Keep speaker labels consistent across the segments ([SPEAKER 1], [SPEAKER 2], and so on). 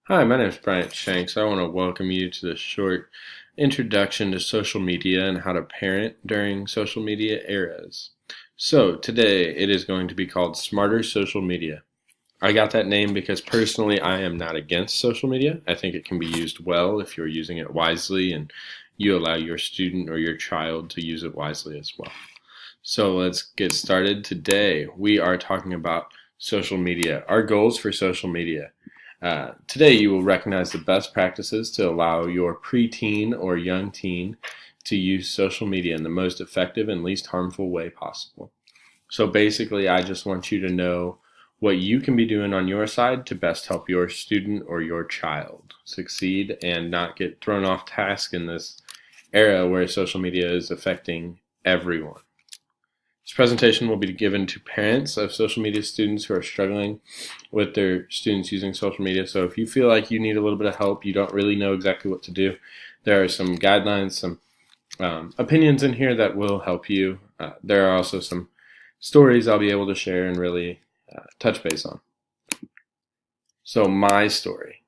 [SPEAKER 1] Hi, my name is Bryant Shanks. I want to welcome you to this short introduction to social media and how to parent during social media eras. So, today it is going to be called Smarter Social Media. I got that name because personally I am not against social media. I think it can be used well if you're using it wisely and you allow your student or your child to use it wisely as well. So, let's get started. Today we are talking about social media, our goals for social media. Today, you will recognize the best practices to allow your preteen or young teen to use social media in the most effective and least harmful way possible. So basically, I just want you to know what you can be doing on your side to best help your student or your child succeed and not get thrown off task in this era where social media is affecting everyone. This presentation will be given to parents of social media students who are struggling with their students using social media. So if you feel like you need a little bit of help, you don't really know exactly what to do, there are some guidelines, some opinions in here that will help you. There are also some stories I'll be able to share and really touch base on. So my story.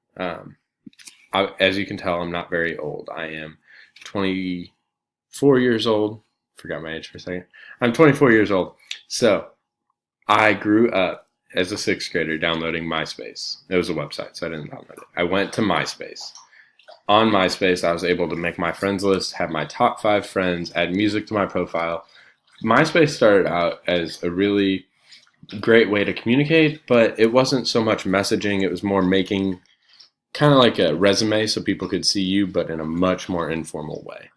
[SPEAKER 1] As you can tell, I'm not very old. I am 24 years old. Forgot my age for a second. I'm 24 years old. So I grew up as a sixth grader downloading MySpace. It was a website, so I didn't download it. I went to MySpace. On MySpace, I was able to make my friends list, have my top 5 friends, add music to my profile. MySpace started out as a really great way to communicate, but it wasn't so much messaging. It was more making kind of like a resume so people could see you, but in a much more informal way.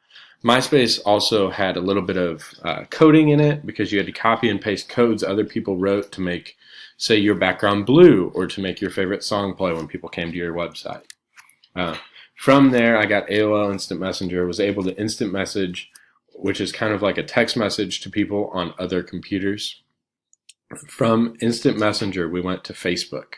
[SPEAKER 1] MySpace also had a little bit of coding in it because you had to copy and paste codes other people wrote to make, say, your background blue or to make your favorite song play when people came to your website. From there, I got AOL Instant Messenger, was able to instant message, which is kind of like a text message to people on other computers. From Instant Messenger, we went to Facebook.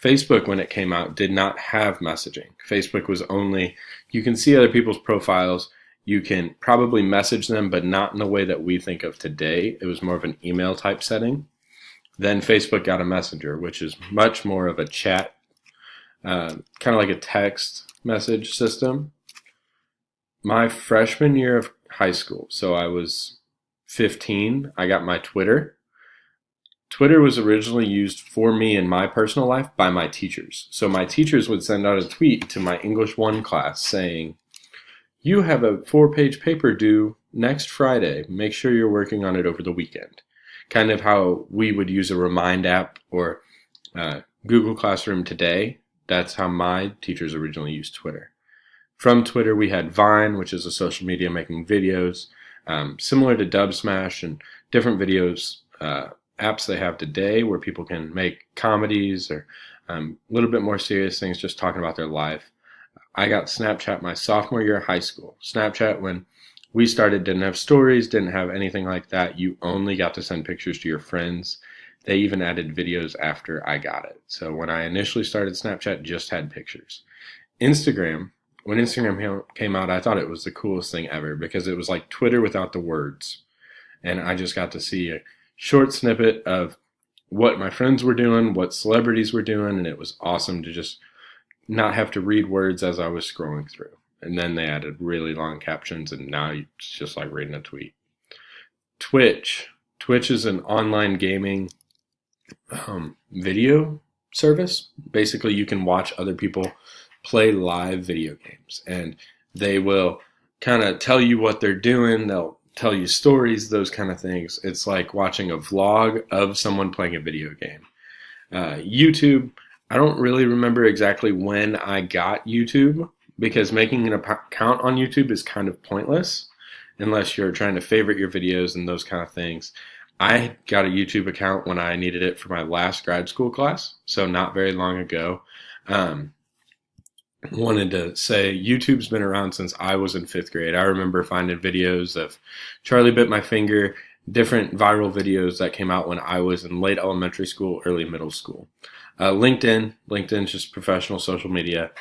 [SPEAKER 1] Facebook, when it came out, did not have messaging. Facebook was only, you can see other people's profiles, you can probably message them, but not in the way that we think of today. It was more of an email type setting. Then Facebook got a messenger, which is much more of a chat, kind of like a text message system. My freshman year of high school, so I was 15, I got my Twitter. Twitter was originally used for me in my personal life by my teachers. So my teachers would send out a tweet to my English 1 class saying, "You have a 4-page paper due next Friday. Make sure you're working on it over the weekend." Kind of how we would use a Remind app or Google Classroom today. That's how my teachers originally used Twitter. From Twitter, we had Vine, which is a social media making videos, similar to Dubsmash and different videos, apps they have today where people can make comedies or a little bit more serious things, just talking about their life. I got Snapchat my sophomore year of high school. Snapchat, when we started, didn't have stories, didn't have anything like that. You only got to send pictures to your friends. They even added videos after I got it. So when I initially started Snapchat, just had pictures. Instagram, when Instagram came out, I thought it was the coolest thing ever because it was like Twitter without the words. And I just got to see a short snippet of what my friends were doing, what celebrities were doing, and it was awesome to just not have to read words as I was scrolling through. And then they added really long captions, and now it's just like reading a tweet. Twitch. Twitch is an online gaming video service. Basically, you can watch other people play live video games, and they will kind of tell you what they're doing. They'll tell you stories, those kind of things. It's like watching a vlog of someone playing a video game. YouTube, I don't really remember exactly when I got YouTube because making an account on YouTube is kind of pointless unless you're trying to favorite your videos and those kind of things. I got a YouTube account when I needed it for my last grad school class, so not very long ago. Wanted to say YouTube's been around since I was in 5th grade. I remember finding videos of Charlie Bit My Finger, different viral videos that came out when I was in late elementary school, early middle school. LinkedIn's just professional social media.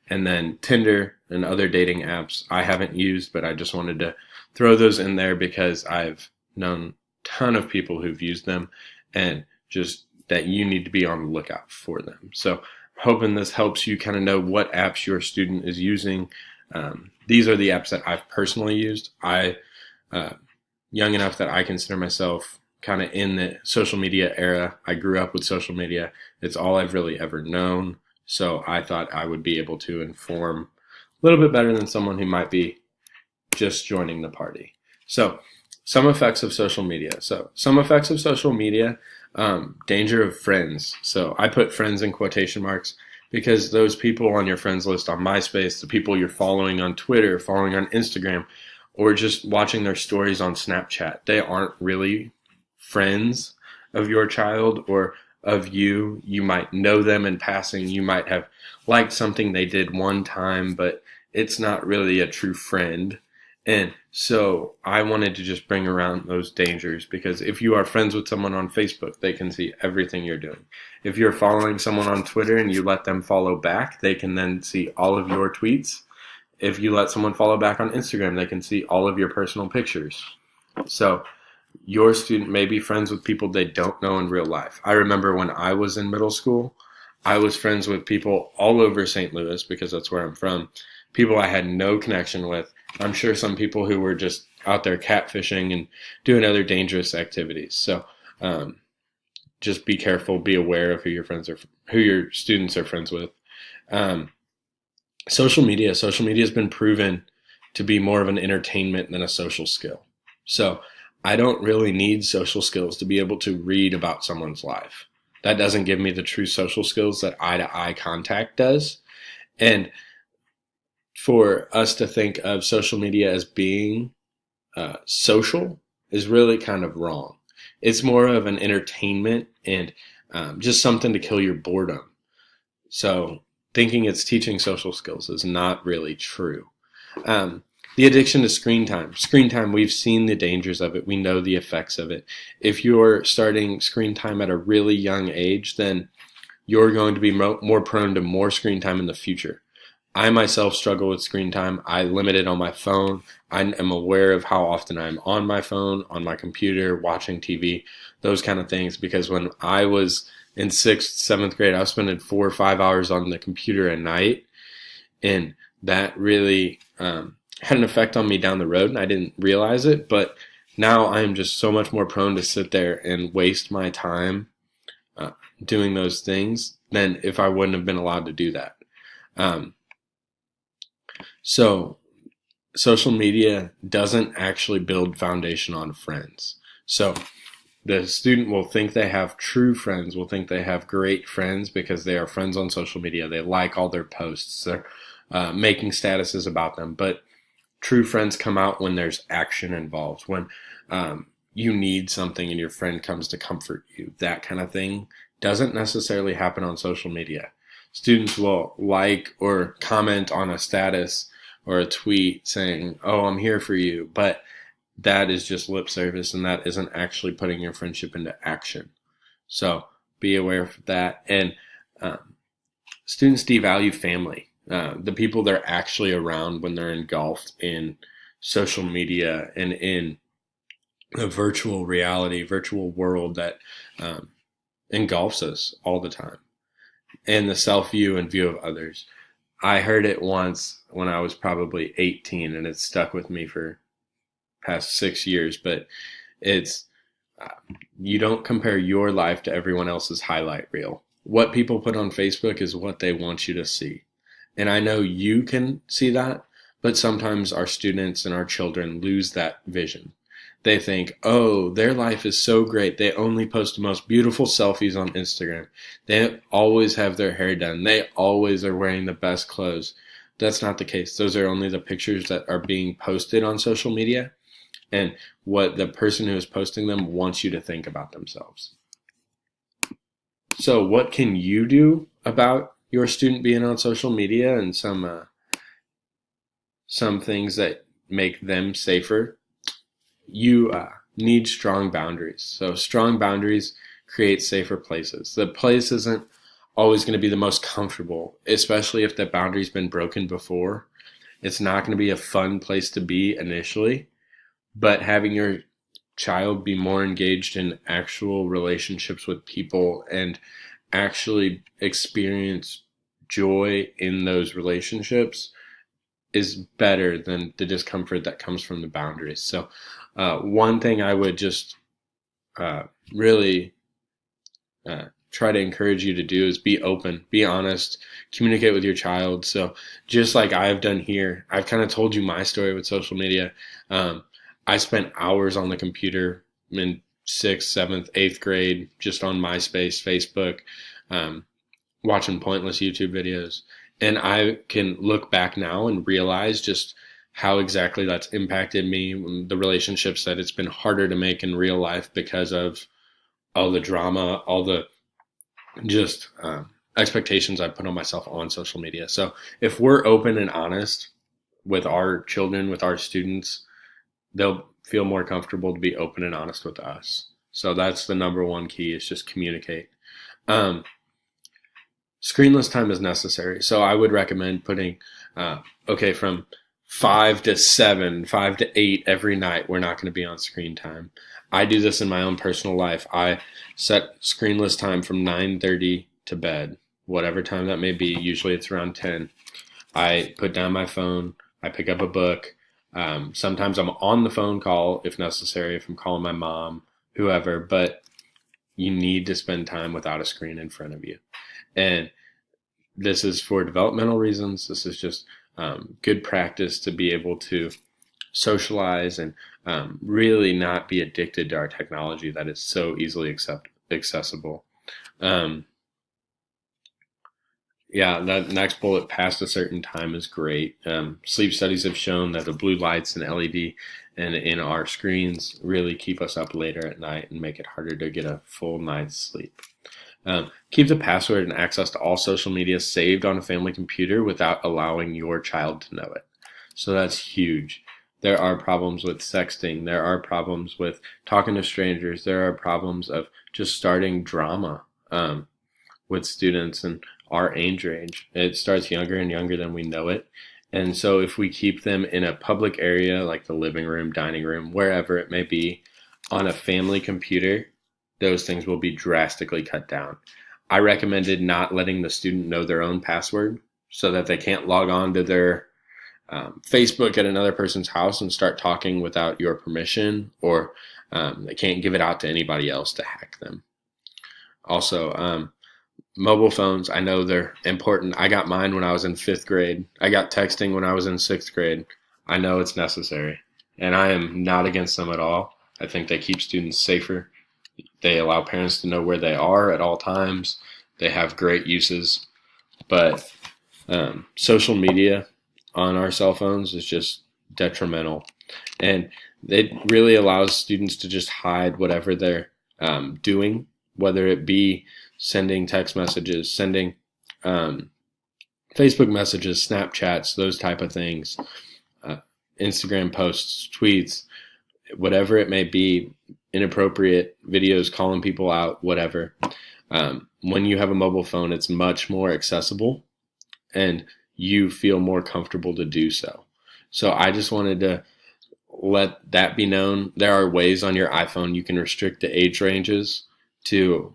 [SPEAKER 1] And then Tinder and other dating apps I haven't used, but I just wanted to throw those in there because I've known a ton of people who've used them and just that you need to be on the lookout for them. So hoping this helps you kind of know what apps your student is using. These are the apps that I've personally used. Young enough that I consider myself kind of in the social media era. I grew up with social media. It's all I've really ever known. So I thought I would be able to inform a little bit better than someone who might be just joining the party. So some effects of social media. Danger of friends. So I put friends in quotation marks because those people on your friends list on MySpace, the people you're following on Twitter, following on Instagram, or just watching their stories on Snapchat, they aren't really friends of your child or of you. You might know them in passing. You might have liked something they did one time, but it's not really a true friend. And so I wanted to just bring around those dangers, because if you are friends with someone on Facebook, they can see everything you're doing. If you're following someone on Twitter and you let them follow back, they can then see all of your tweets. If you let someone follow back on Instagram, they can see all of your personal pictures. So your student may be friends with people they don't know in real life. I remember when I was in middle school, I was friends with people all over St. Louis, because that's where I'm from, people I had no connection with. I'm sure some people who were just out there catfishing and doing other dangerous activities. So just be careful, be aware of who your students are friends with. Social media has been proven to be more of an entertainment than a social skill. So I don't really need social skills to be able to read about someone's life. That doesn't give me the true social skills that eye-to-eye contact does. And for us to think of social media as being social is really kind of wrong. It's more of an entertainment and just something to kill your boredom. So thinking it's teaching social skills is not really true. The addiction to screen time, we've seen the dangers of it. We know the effects of it. If you're starting screen time at a really young age, then you're going to be more prone to more screen time in the future. I myself struggle with screen time. I limit it on my phone. I am aware of how often I'm on my phone, on my computer, watching TV, those kind of things. Because when I was in 6th, 7th grade, I was spending 4 or 5 hours on the computer a night. And that really had an effect on me down the road, and I didn't realize it. But now I'm just so much more prone to sit there and waste my time doing those things than if I wouldn't have been allowed to do that. So social media doesn't actually build foundation on friends. So the student will think they have true friends, will think they have great friends because they are friends on social media. They like all their posts. They're making statuses about them. But true friends come out when there's action involved, when you need something and your friend comes to comfort you. That kind of thing doesn't necessarily happen on social media. Students will like or comment on a status or a tweet saying, "Oh, I'm here for you," but that is just lip service, and that isn't actually putting your friendship into action. So be aware of that. And students devalue family, the people they're actually around when they're engulfed in social media and in a virtual reality, virtual world that engulfs us all the time. And the self-view and view of others. I heard it once when I was probably 18, and it stuck with me for past 6 years, but it's you don't compare your life to everyone else's highlight reel. What people put on Facebook is what they want you to see. And I know you can see that, but sometimes our students and our children lose that vision. They think, oh, their life is so great. They only post the most beautiful selfies on Instagram. They always have their hair done. They always are wearing the best clothes. That's not the case. Those are only the pictures that are being posted on social media and what the person who is posting them wants you to think about themselves. So what can you do about your student being on social media and some things that make them safer? You need strong boundaries. So strong boundaries create safer places. The place isn't always going to be the most comfortable, especially if the boundary's been broken before. It's not going to be a fun place to be initially, but having your child be more engaged in actual relationships with people and actually experience joy in those relationships is better than the discomfort that comes from the boundaries. So one thing I would just really try to encourage you to do is be open, be honest, communicate with your child. So just like I've done here, I've kind of told you my story with social media. I spent hours on the computer in 6th, 7th, 8th grade, just on MySpace, Facebook, watching pointless YouTube videos. And I can look back now and realize just how exactly that's impacted me, the relationships that it's been harder to make in real life because of all the drama, all the just expectations I put on myself on social media. So if we're open and honest with our children, with our students, they'll feel more comfortable to be open and honest with us. So that's the number one key, is just communicate. Screenless time is necessary. So I would recommend putting, from 5 to 7, 5 to 8 every night, we're not going to be on screen time. I do this in my own personal life. I set screenless time from 9:30 to bed, whatever time that may be. Usually it's around 10. I put down my phone. I pick up a book. Sometimes I'm on the phone call if necessary, if I'm calling my mom, whoever, but you need to spend time without a screen in front of you. And this is for developmental reasons. This is just good practice to be able to socialize and really not be addicted to our technology that is so easily accessible. That next bullet, past a certain time, is great. Sleep studies have shown that the blue lights and LED and in our screens really keep us up later at night and make it harder to get a full night's sleep. Keep the password and access to all social media saved on a family computer without allowing your child to know it. So that's huge. There are problems with sexting. There are problems with talking to strangers. There are problems of just starting drama with students in our age range. It starts younger and younger than we know it. And so if we keep them in a public area like the living room, dining room, wherever it may be, on a family computer, those things will be drastically cut down. I recommended not letting the student know their own password so that they can't log on to their Facebook at another person's house and start talking without your permission, or they can't give it out to anybody else to hack them. Also, mobile phones, I know they're important. I got mine when I was in 5th grade. I got texting when I was in 6th grade. I know it's necessary, and I am not against them at all. I think they keep students safer. They allow parents to know where they are at all times. They have great uses, but social media on our cell phones is just detrimental, and it really allows students to just hide whatever they're doing, whether it be sending text messages, sending Facebook messages, Snapchats, those type of things, Instagram posts, tweets, whatever it may be, inappropriate videos, calling people out, whatever. When you have a mobile phone, it's much more accessible and you feel more comfortable to do so. So I just wanted to let that be known. There are ways on your iPhone you can restrict the age ranges to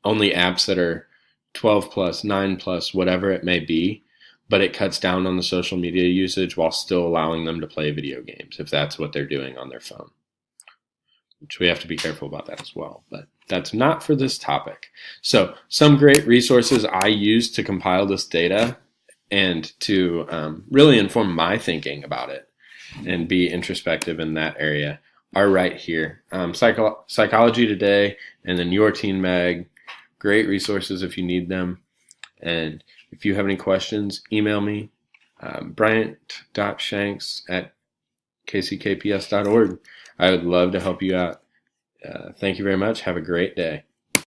[SPEAKER 1] only apps that are 12 plus, 9 plus, whatever it may be, but it cuts down on the social media usage while still allowing them to play video games if that's what they're doing on their phone, which we have to be careful about that as well. But that's not for this topic. So some great resources I use to compile this data and to really inform my thinking about it and be introspective in that area are right here. Psychology Today and then Your Teen Mag, great resources if you need them. And if you have any questions, email me, bryant.shanks@kckps.org. I would love to help you out. Thank you very much. Have a great day.